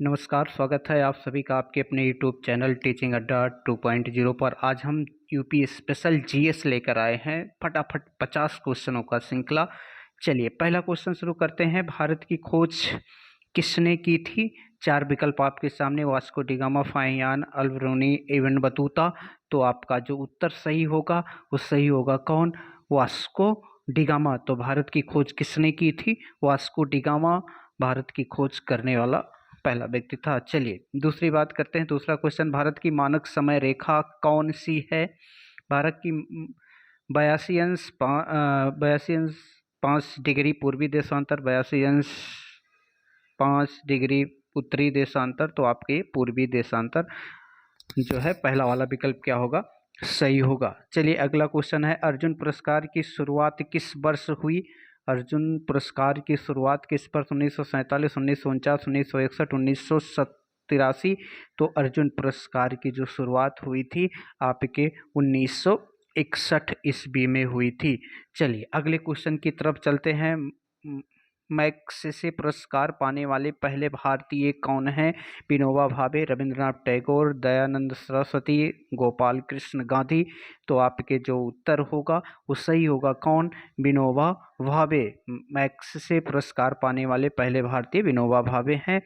नमस्कार, स्वागत है आप सभी का आपके अपने यूट्यूब चैनल टीचिंग अड्डा 2.0 पर। आज हम यूपी स्पेशल जीएस लेकर आए हैं। फटाफट 50 क्वेश्चनों का श्रृंखला। चलिए पहला क्वेश्चन शुरू करते हैं। भारत की खोज किसने की थी? चार विकल्प आपके सामने, Vasco da Gama, Fahien, Alberuni, Ibn Battuta. तो आपका जो उत्तर सही होगा वो सही होगा कौन? Vasco da gamma. तो भारत की खोज किसने की थी? वास्को डी गामा भारत की खोज करने वाला पहला व्यक्ति था। चलिए दूसरी बात करते हैं। दूसरा क्वेश्चन, भारत की मानक समय रेखा कौन सी है? भारत की 82 अंश 5 डिग्री पूर्वी देशांतर, 82 अंश 5 डिग्री उत्तरी देशांतर। तो आपके पूर्वी देशांतर जो है पहला वाला विकल्प क्या होगा? सही होगा। चलिए अगला क्वेश्चन है, अर्जुन पुरस्कार की शुरुआत किस वर्ष हुई? अर्जुन पुरस्कार की शुरुआत किस वर्ष? 1947, 1949, 1961, 1983। तो अर्जुन पुरस्कार की जो शुरुआत हुई थी आपके 1961 ईस्वी में हुई थी। चलिए अगले क्वेश्चन की तरफ चलते हैं। मैग्सेसे पुरस्कार पाने वाले पहले भारतीय कौन हैं? विनोबा भावे, रविंद्रनाथ टैगोर, दयानंद सरस्वती, गोपाल कृष्ण गांधी। तो आपके जो उत्तर होगा वो सही होगा कौन? विनोबा भावे। मैग्सेसे पुरस्कार पाने वाले पहले भारतीय विनोबा भावे हैं।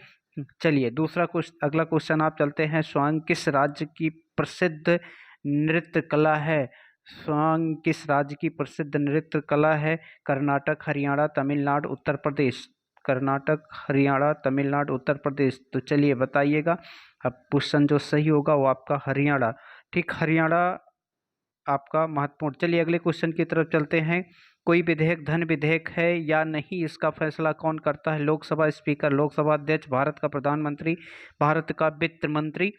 चलिए दूसरा क्वेश्चन, अगला क्वेश्चन आप चलते हैं। स्वांग किस राज्य की प्रसिद्ध नृत्य कला है? स्वांग किस राज्य की प्रसिद्ध नृत्य कला है? कर्नाटक, हरियाणा, तमिलनाडु, उत्तर प्रदेश। कर्नाटक, हरियाणा, तमिलनाडु, उत्तर प्रदेश। तो चलिए बताइएगा। अब क्वेश्चन जो सही होगा वो आपका हरियाणा। ठीक, हरियाणा आपका महत्वपूर्ण। चलिए अगले क्वेश्चन की तरफ चलते हैं। कोई विधेयक धन विधेयक है या नहीं, इसका फैसला कौन करता है? लोकसभा स्पीकर, लोकसभा अध्यक्ष, भारत का प्रधानमंत्री, भारत का वित्त मंत्री।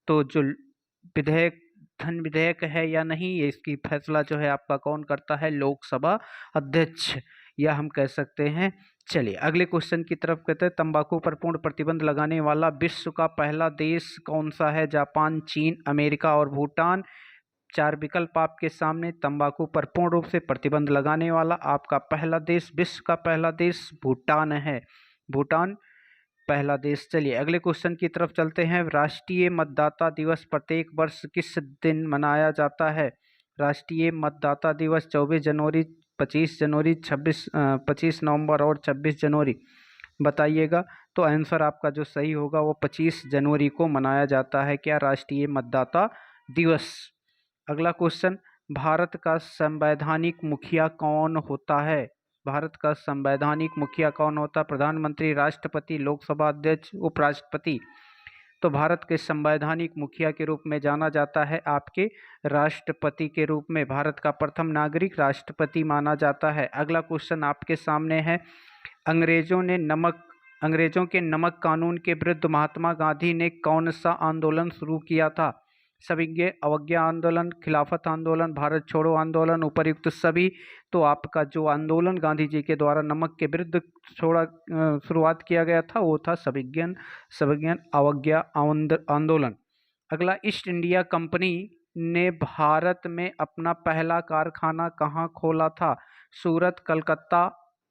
तो जो विधेयक धन विधेयक है या नहीं, ये इसकी फैसला जो है आपका कौन करता है? लोकसभा अध्यक्ष, या हम कह सकते हैं। चलिए अगले क्वेश्चन की तरफ कहते हैं, तंबाकू पर पूर्ण प्रतिबंध लगाने वाला विश्व का पहला देश कौन सा है? जापान, चीन, अमेरिका और भूटान। चार विकल्प आपके सामने। तंबाकू पर पूर्ण रूप से प्रतिबंध लगाने वाला आपका पहला देश, विश्व का पहला देश भूटान है। भूटान पहला देश। चलिए अगले क्वेश्चन की तरफ चलते हैं। राष्ट्रीय मतदाता दिवस प्रत्येक वर्ष किस दिन मनाया जाता है? राष्ट्रीय मतदाता दिवस 24 जनवरी, 25 जनवरी, 25 नवंबर और 26 जनवरी। बताइएगा। तो आंसर आपका जो सही होगा वो 25 जनवरी को मनाया जाता है। क्या? राष्ट्रीय मतदाता दिवस। अगला क्वेश्चन, भारत का संवैधानिक मुखिया कौन होता है? भारत का संवैधानिक मुखिया कौन होता है? प्रधानमंत्री, राष्ट्रपति, लोकसभा अध्यक्ष, उपराष्ट्रपति। तो भारत के संवैधानिक मुखिया के रूप में जाना जाता है आपके राष्ट्रपति के रूप में। भारत का प्रथम नागरिक राष्ट्रपति माना जाता है। अगला क्वेश्चन आपके सामने है। अंग्रेजों के नमक कानून के विरुद्ध महात्मा गांधी ने कौन सा आंदोलन शुरू किया था? सविनय अवज्ञा आंदोलन, खिलाफत आंदोलन, भारत छोड़ो आंदोलन, उपर्युक्त सभी। तो आपका जो आंदोलन गांधी जी के द्वारा नमक के विरुद्ध शुरुआत किया गया था वो था सविनय अवज्ञा आंदोलन। अगला, ईस्ट इंडिया कंपनी ने भारत में अपना पहला कारखाना कहाँ खोला था? सूरत, कलकत्ता,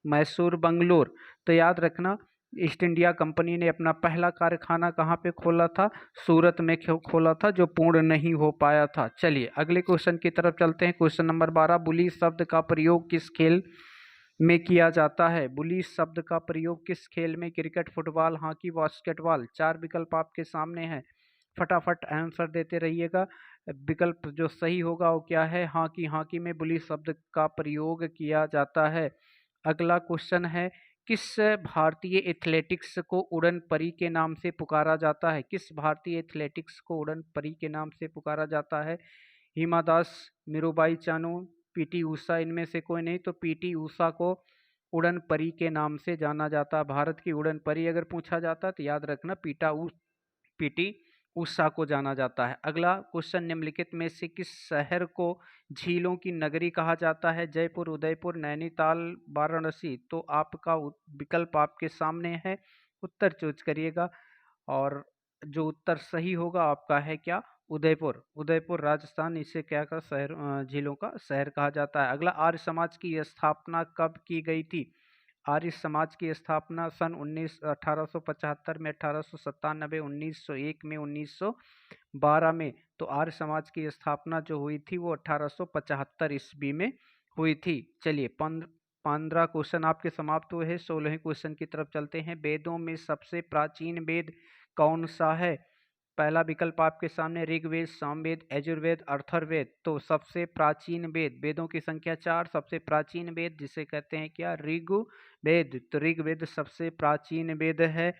मैसूर, बंगलोर। तो याद रखना, ईस्ट इंडिया कंपनी ने अपना पहला कारखाना कहाँ पे खोला था? सूरत में खोला था, जो पूर्ण नहीं हो पाया था। चलिए अगले क्वेश्चन की तरफ चलते हैं। क्वेश्चन नंबर 12, बुली शब्द का प्रयोग किस खेल में किया जाता है? बुली शब्द का प्रयोग किस खेल में? Cricket, football, hockey, basketball. चार विकल्प आपके सामने हैं, फटाफट आंसर देते रहिएगा। विकल्प जो सही होगा वो क्या है? हॉकी। हॉकी में बुली शब्द का प्रयोग किया जाता है। अगला क्वेश्चन है, किस भारतीय एथलेटिक्स को उड़न परी के नाम से पुकारा जाता है? किस भारतीय एथलेटिक्स को उड़न परी के नाम से पुकारा जाता है? हिमा दास, मीराबाई चानू, पीटी ऊषा। इनमें से कोई नहीं। तो पीटी ऊषा को उड़न परी के नाम से जाना जाता है। भारत की उड़न परी अगर पूछा जाता तो याद रखना पीटी उषा को जाना जाता है। अगला क्वेश्चन, निम्नलिखित में से किस शहर को झीलों की नगरी कहा जाता है? जयपुर, उदयपुर, नैनीताल, वाराणसी। तो आपका विकल्प आपके सामने है, उत्तर चूज करिएगा। और जो उत्तर सही होगा आपका है क्या? उदयपुर। उदयपुर राजस्थान, इसे क्या का झीलों का शहर कहा जाता है। अगला, आर्य समाज की स्थापना कब की गई थी? आर्य समाज की स्थापना सन 1875 में, 1897, 1901 में, 1912 में। तो आर्य समाज की स्थापना जो हुई थी वो 1875 ईस्वी में हुई थी। चलिए 15 क्वेश्चन आपके समाप्त हुए हैं। 16वें क्वेश्चन की तरफ चलते हैं। वेदों में सबसे प्राचीन वेद कौन सा है? पहला विकल्प आपके सामने ऋग्वेद, सामवेद, यजुर्वेद, अथर्ववेद। तो सबसे प्राचीन वेद, वेदों की संख्या 4, सबसे प्राचीन वेद जिसे कहते हैं क्या? ऋग्वेद। तो ऋग्वेद सबसे प्राचीन वेद है,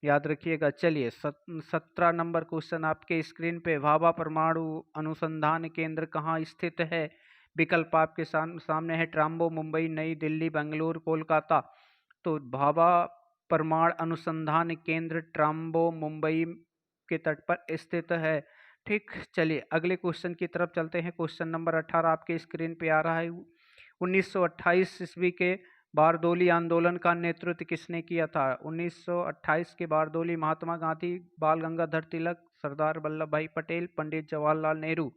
याद रखिएगा। चलिए 17 नंबर क्वेश्चन आपके स्क्रीन पे। भाभा परमाणु अनुसंधान केंद्र कहाँ स्थित है? विकल्प आपके सामने है ट्राम्बो, मुंबई, नई दिल्ली, बेंगलुरु, कोलकाता। तो भाभा परमाणु अनुसंधान केंद्र ट्राम्बो, मुंबई के तट पर स्थित है। ठीक, चलिए अगले क्वेश्चन की तरफ चलते हैं। क्वेश्चन नंबर 18 आपके स्क्रीन पे आ रहा है। 1928 ईस्वी के बारदोली आंदोलन का नेतृत्व किसने किया था? 1928 के बारदोली महात्मा गांधी, बाल गंगाधर तिलक, सरदार वल्लभ भाई पटेल, पंडित जवाहरलाल नेहरू।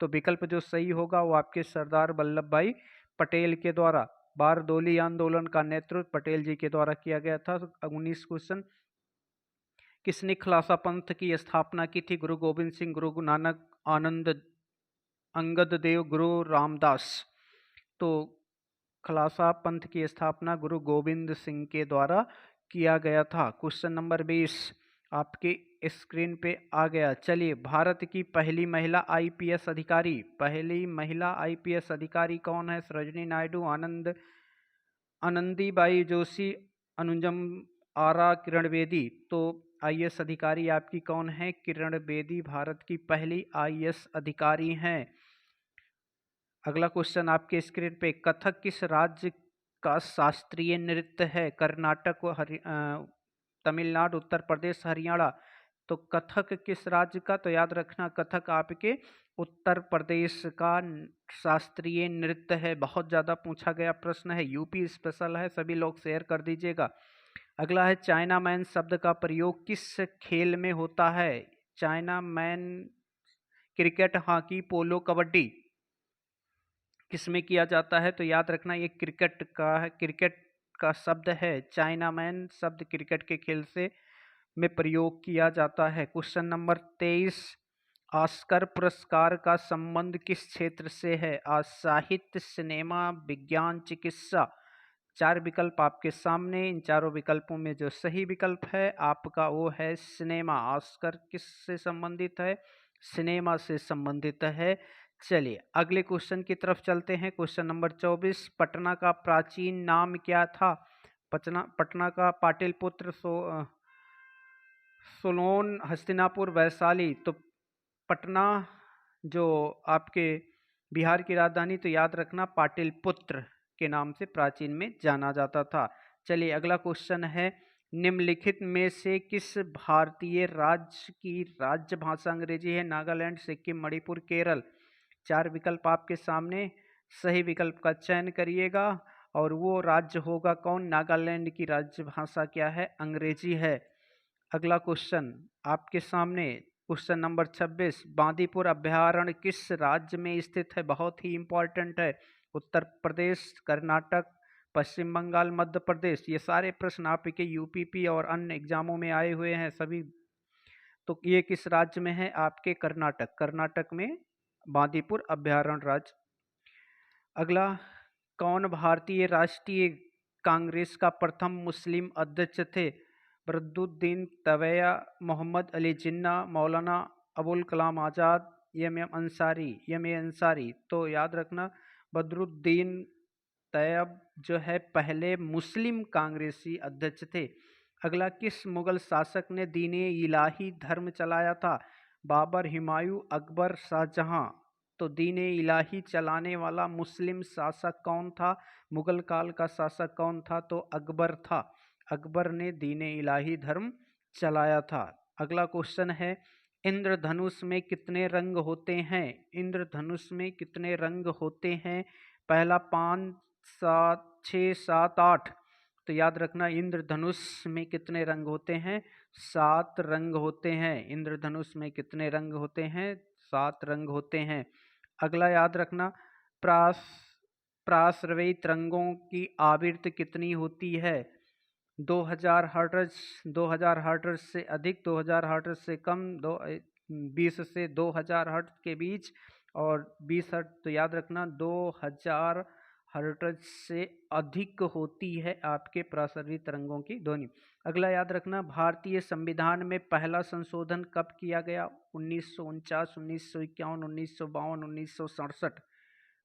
तो विकल्प जो सही होगा वो आपके सरदार वल्लभ भाई पटेल के द्वारा, बारदोली आंदोलन का नेतृत्व पटेल जी के द्वारा किया गया था। 19 क्वेश्चन, किसने खालसा पंथ की स्थापना की थी? गुरु गोविंद सिंह, गुरु नानक, आनंद, अंगद देव, गुरु रामदास। तो खालसा पंथ की स्थापना गुरु गोविंद सिंह के द्वारा किया गया था। क्वेश्चन नंबर 20 आपके स्क्रीन पे आ गया। चलिए भारत की पहली महिला आईपीएस अधिकारी, पहली महिला आईपीएस अधिकारी कौन है? सरोजिनी नायडू, आनंदीबाई जोशी, अनुजम आरा, किरण बेदी। तो आईएएस अधिकारी आपकी कौन है? किरण बेदी भारत की पहली आईएएस अधिकारी हैं। अगला क्वेश्चन आपके स्क्रीन पे, कथक किस राज्य का शास्त्रीय नृत्य है? कर्नाटक, तमिलनाडु, उत्तर प्रदेश, हरियाणा। तो कथक किस राज्य का? तो याद रखना कथक आपके उत्तर प्रदेश का शास्त्रीय नृत्य है। बहुत ज़्यादा पूछा गया प्रश्न है, यूपी स्पेशल है, सभी लोग शेयर कर दीजिएगा। अगला है चाइना मैन शब्द का प्रयोग किस खेल में होता है? चाइना मैन क्रिकेट, हॉकी, पोलो, कबड्डी, किसमें किया जाता है? तो याद रखना ये क्रिकेट का है, क्रिकेट का शब्द है। चाइना मैन शब्द क्रिकेट के खेल से में प्रयोग किया जाता है। क्वेश्चन नंबर 23, ऑस्कर पुरस्कार का संबंध किस क्षेत्र से है? साहित्य, सिनेमा, विज्ञान, चिकित्सा। 4 विकल्प आपके सामने, इन चारों विकल्पों में जो सही विकल्प है आपका वो है सिनेमा। ऑस्कर किससे संबंधित है? सिनेमा से संबंधित है। चलिए अगले क्वेश्चन की तरफ चलते हैं। क्वेश्चन नंबर 24, पटना का प्राचीन नाम क्या था? पटना का पाटलिपुत्र, सोलोन, हस्तिनापुर, वैशाली। तो पटना जो आपके बिहार की राजधानी, तो याद रखना पाटलिपुत्र के नाम से प्राचीन में जाना जाता था। चलिए अगला क्वेश्चन है, निम्नलिखित में से किस भारतीय राज्य की राज्य भाषा अंग्रेजी है? नागालैंड, सिक्किम, मणिपुर, केरल। 4 विकल्प आपके सामने, सही विकल्प का चयन करिएगा और वो राज्य होगा कौन? नागालैंड की राज्य भाषा क्या है? अंग्रेजी है। अगला क्वेश्चन आपके सामने, क्वेश्चन नंबर 26, बांदीपुर अभयारण्य किस राज्य में स्थित है? बहुत ही इंपॉर्टेंट है। उत्तर प्रदेश, कर्नाटक, पश्चिम बंगाल, मध्य प्रदेश। ये सारे प्रश्न आपके यूपीपी और अन्य एग्जामों में आए हुए हैं सभी। तो ये किस राज्य में है? आपके कर्नाटक, कर्नाटक में बांदीपुर अभयारण्य राज्य। अगला, कौन भारतीय राष्ट्रीय कांग्रेस का प्रथम मुस्लिम अध्यक्ष थे? Badruddin तवैया, Mohammad Ali Jinnah, Maulana Abul Kalam Azad, M A Ansari. तो याद रखना बदरुद्दीन तैयब जो है पहले मुस्लिम कांग्रेसी अध्यक्ष थे। अगला, किस मुगल शासक ने दीन-ए इलाही धर्म चलाया था? बाबर, हुमायूं, अकबर, शाहजहां। तो दीन-ए इलाही चलाने वाला मुस्लिम शासक कौन था? मुगल काल का शासक कौन था? तो अकबर था। अकबर ने दीन-ए इलाही धर्म चलाया था। अगला क्वेश्चन है, इंद्रधनुष में कितने रंग होते हैं? इंद्रधनुष में कितने रंग होते हैं? पहला 5, 7, 6, 7, 8। तो याद रखना इंद्रधनुष में कितने रंग होते हैं? 7 रंग होते हैं। इंद्रधनुष में कितने रंग होते हैं? 7 रंग होते हैं। अगला याद रखना, पराश्रयी तरंगों की आवृत्ति कितनी होती है? 2000 हर्ट्ज, 2000 हर्ट्ज से अधिक, 2000 हर्ट्ज से कम, 20 से 2000 हर्ट्ज के बीच, और 20 हर्ट्ज तो याद रखना 2000 हर्ट्ज से अधिक होती है आपके पराश्रयी तरंगों की ध्वनि। अगला याद रखना, भारतीय संविधान में पहला संशोधन कब किया गया? 1949, 1951, 1952, 1967।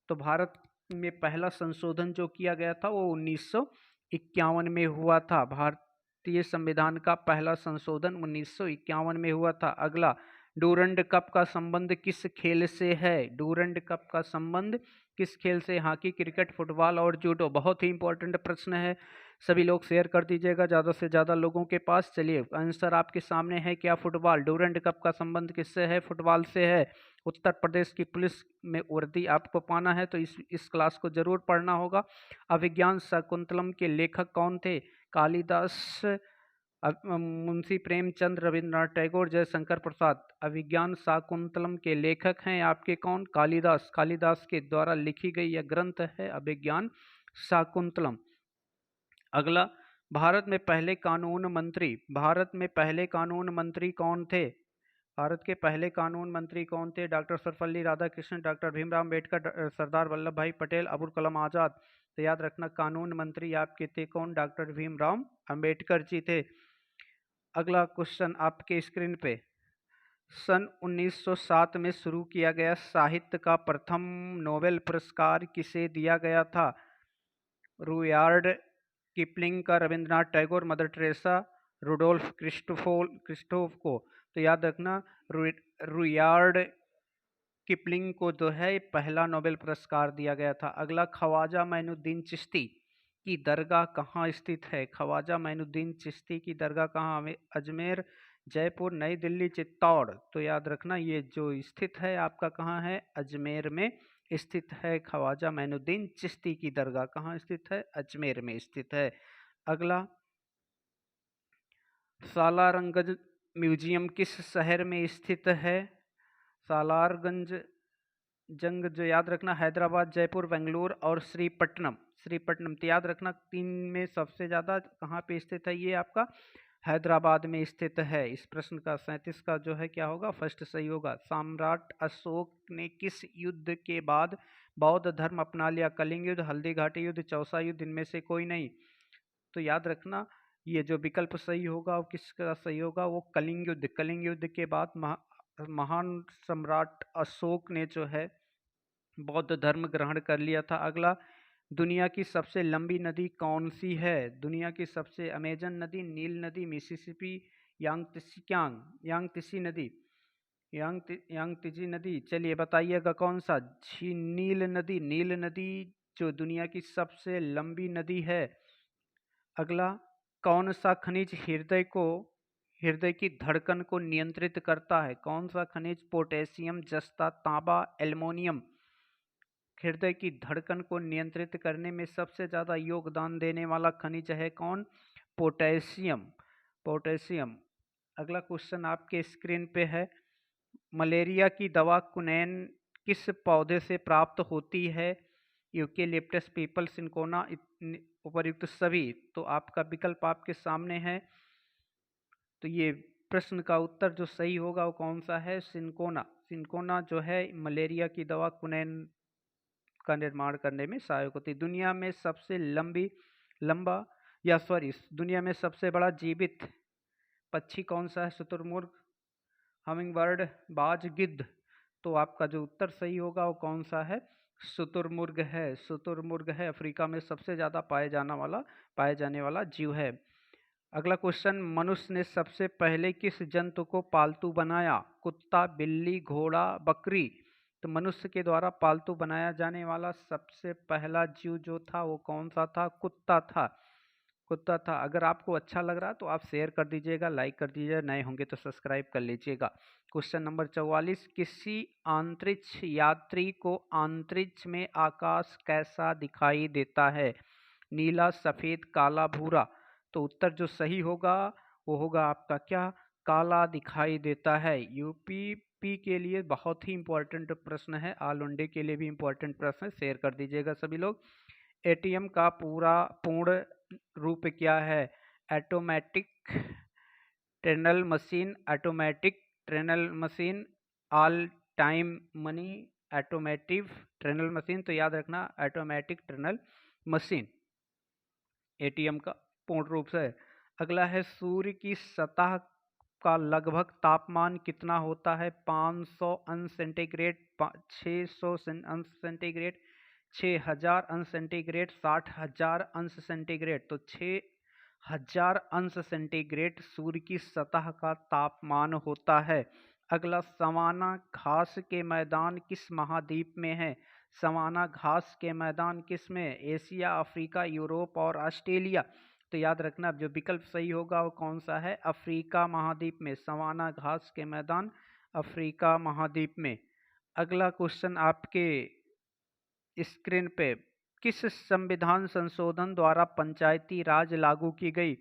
तो भारत में पहला संशोधन जो किया गया था वो 1951 में हुआ था। भारतीय संविधान का पहला संशोधन 1951 में हुआ था। अगला, डूरंड कप का संबंध किस खेल से है? डूरंड कप का संबंध किस खेल से? हॉकी, क्रिकेट, फुटबॉल और जूडो। बहुत ही इंपॉर्टेंट प्रश्न है, सभी लोग शेयर कर दीजिएगा ज़्यादा से ज़्यादा लोगों के पास। चलिए, आंसर आपके सामने है क्या? फुटबॉल। डूरंड कप का संबंध किससे है? फुटबॉल से है। उत्तर प्रदेश की पुलिस में वर्दी आपको पाना है तो इस क्लास को जरूर पढ़ना होगा। अभिज्ञान शाकुंतलम के लेखक कौन थे? कालिदास, मुंशी प्रेमचंद, रविंद्रनाथ टैगोर, जयशंकर प्रसाद। अभिज्ञान शाकुंतलम के लेखक हैं आपके कौन? कालिदास। कालिदास के द्वारा लिखी गई यह ग्रंथ है अभिज्ञान शाकुंतलम। अगला, भारत में पहले कानून मंत्री कौन थे? भारत के पहले कानून मंत्री कौन थे? डॉक्टर सर्वपल्ली राधाकृष्णन, डॉक्टर भीमराव अम्बेडकर, सरदार वल्लभ भाई पटेल, अबुल कलाम आजाद। तो याद रखना, कानून मंत्री आपके थे कौन? डॉक्टर भीमराव अम्बेडकर जी थे। अगला क्वेश्चन आपके स्क्रीन पे, सन 1907 में शुरू किया गया साहित्य का प्रथम नोबेल पुरस्कार किसे दिया गया था? रुयार्ड किपलिंग का, Rabindranath Tagore, Mother Teresa, Rudolf Christoph को। तो याद रखना, रुयार्ड किपलिंग को जो है पहला नोबेल पुरस्कार दिया गया था। अगला, ख्वाजा मोइनुद्दीन चिश्ती की दरगाह कहाँ स्थित है? ख्वाजा मोइनुद्दीन चिश्ती की दरगाह कहाँ? हमें अजमेर, जयपुर, नई दिल्ली, चित्तौड़। तो याद रखना, ये जो स्थित है आपका कहाँ है? अजमेर में स्थित है। ख्वाजा मोइनुद्दीन चिश्ती की दरगाह कहाँ स्थित है? अजमेर में स्थित है। अगला, सालारगंज म्यूजियम किस शहर में स्थित है? सालारगंज जंग जो याद रखना, हैदराबाद, जयपुर, बेंगलुरु और श्रीपट्टनम। तो याद रखना, तीन में सबसे ज़्यादा कहाँ पे स्थित है? ये आपका हैदराबाद में स्थित है। इस प्रश्न का 37 का जो है क्या होगा? फर्स्ट सही होगा। सम्राट अशोक ने किस युद्ध के बाद बौद्ध धर्म अपना लिया? कलिंग युद्ध, हल्दी घाटी युद्ध, चौसा युद्ध, इनमें से कोई नहीं। तो याद रखना, ये जो विकल्प सही होगा वो किसका सही होगा? वो कलिंग युद्ध। कलिंग युद्ध के बाद महान सम्राट अशोक ने जो है बौद्ध धर्म ग्रहण कर लिया था। अगला, दुनिया की सबसे लंबी नदी कौन सी है? दुनिया की सबसे, अमेजन नदी, नील नदी, मिसिसिपी, यांगत्से नदी, यांगत्से नदी। चलिए बताइएगा कौन सा? नील नदी। नील नदी जो दुनिया की सबसे लंबी नदी है। अगला, कौन सा खनिज हृदय की धड़कन को नियंत्रित करता है? कौन सा खनिज? पोटेशियम, जस्ता, तांबा, एल्युमिनियम। हृदय की धड़कन को नियंत्रित करने में सबसे ज़्यादा योगदान देने वाला खनिज है कौन? पोटेशियम। अगला क्वेश्चन आपके स्क्रीन पे है, मलेरिया की दवा क्विनैन किस पौधे से प्राप्त होती है? यूकेलिप्टस, पीपल, सिनकोना, उपर्युक्त सभी। तो आपका विकल्प आपके सामने है। तो ये प्रश्न का उत्तर जो सही होगा वो कौन सा है? सिनकोना। सिनकोना जो है मलेरिया की दवा क्विनैन का निर्माण करने में सहायक होती है। दुनिया में सबसे दुनिया में सबसे बड़ा जीवित पक्षी कौन सा है? शुतुरमुर्ग, हमिंगबर्ड, बाज, गिद्ध। तो आपका जो उत्तर सही होगा वो कौन सा है? शुतुरमुर्ग है। शुतुरमुर्ग है, अफ्रीका में सबसे ज़्यादा पाए जाने वाला जीव है। अगला क्वेश्चन, मनुष्य ने सबसे पहले किस जंतु को पालतू बनाया? कुत्ता, बिल्ली, घोड़ा, बकरी। तो मनुष्य के द्वारा पालतू बनाया जाने वाला सबसे पहला जीव जो था वो कौन सा था? कुत्ता था। अगर आपको अच्छा लग रहा तो आप शेयर कर दीजिएगा, लाइक कर दीजिएगा, नए होंगे तो सब्सक्राइब कर लीजिएगा। क्वेश्चन नंबर 44, किसी अंतरिक्ष यात्री को अंतरिक्ष में आकाश कैसा दिखाई देता है? नीला, सफ़ेद, काला, भूरा। तो उत्तर जो सही होगा वो होगा आपका क्या? काला दिखाई देता है। यूपी एसएसपी के लिए बहुत ही इंपॉर्टेंट प्रश्न है, ऑल इंडिया के लिए भी इंपॉर्टेंट प्रश्न है, शेयर कर दीजिएगा सभी लोग। एटीएम का पूर्ण रूप क्या है? Automatic teller machine, automatic teller machine, all time money, automotive teller machine. तो याद रखना ऑटोमेटिक टेनल मशीन एटीएम का पूर्ण रूप से। अगला है सूर्य की सतह का लगभग तापमान कितना होता है? 500 अंश सेंटीग्रेड, 600 अंश सेंटीग्रेड, 6000 अंश सेंटीग्रेड, 60,000 अंश सेंटीग्रेड। तो 6000 अंश सेंटीग्रेड सूर्य की सतह का तापमान होता है। अगला, सवाना घास के मैदान किस महाद्वीप में है? सवाना घास के मैदान किस में? एशिया, अफ्रीका, यूरोप और ऑस्ट्रेलिया। तो याद रखना जो विकल्प सही होगा वो कौन सा है? अफ्रीका महाद्वीप में। सवाना घास के मैदान अफ्रीका महाद्वीप में। अगला क्वेश्चन आपके स्क्रीन पे, किस संविधान संशोधन द्वारा पंचायती राज लागू की गई?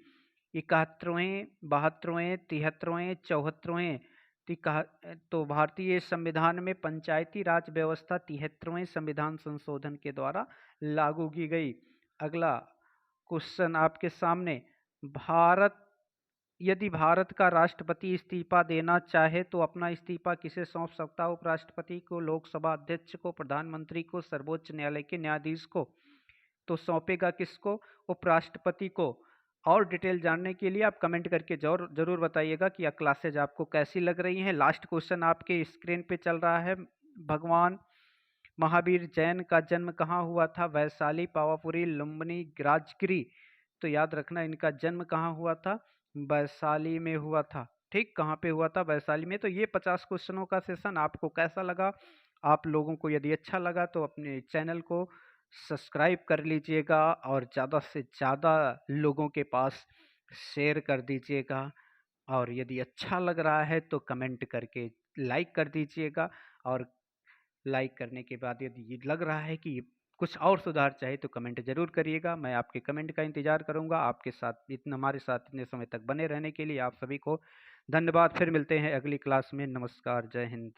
71वें, 72वें, 73वें, 74वें। तो भारतीय संविधान में पंचायती राज व्यवस्था 73वें संविधान संशोधन के द्वारा लागू की गई। अगला क्वेश्चन आपके सामने, यदि भारत का राष्ट्रपति इस्तीफा देना चाहे तो अपना इस्तीफा किसे सौंप सकता है? उपराष्ट्रपति को, लोकसभा अध्यक्ष को, प्रधानमंत्री को, सर्वोच्च न्यायालय के न्यायाधीश को। तो सौंपेगा किसको? उपराष्ट्रपति को। और डिटेल जानने के लिए आप कमेंट करके जरूर बताइएगा कि यह क्लासेज आपको कैसी लग रही हैं। लास्ट क्वेश्चन आपके स्क्रीन पे चल रहा है, भगवान महावीर जैन का जन्म कहाँ हुआ था? वैशाली, पावापुरी, लुम्बिनी, राजगिरी। तो याद रखना इनका जन्म कहाँ हुआ था? वैशाली में हुआ था। ठीक, कहाँ पे हुआ था? वैशाली में। तो ये 50 क्वेश्चनों का सेशन आपको कैसा लगा? आप लोगों को यदि अच्छा लगा तो अपने चैनल को सब्सक्राइब कर लीजिएगा और ज़्यादा से ज़्यादा लोगों के पास शेयर कर दीजिएगा। और यदि अच्छा लग रहा है तो कमेंट करके लाइक कर दीजिएगा। और लाइक करने के बाद यदि ये लग रहा है कि कुछ और सुधार चाहे तो कमेंट जरूर करिएगा। मैं आपके कमेंट का इंतजार करूंगा। आपके साथ हमारे साथ इतने समय तक बने रहने के लिए आप सभी को धन्यवाद। फिर मिलते हैं अगली क्लास में। नमस्कार, जय हिंद।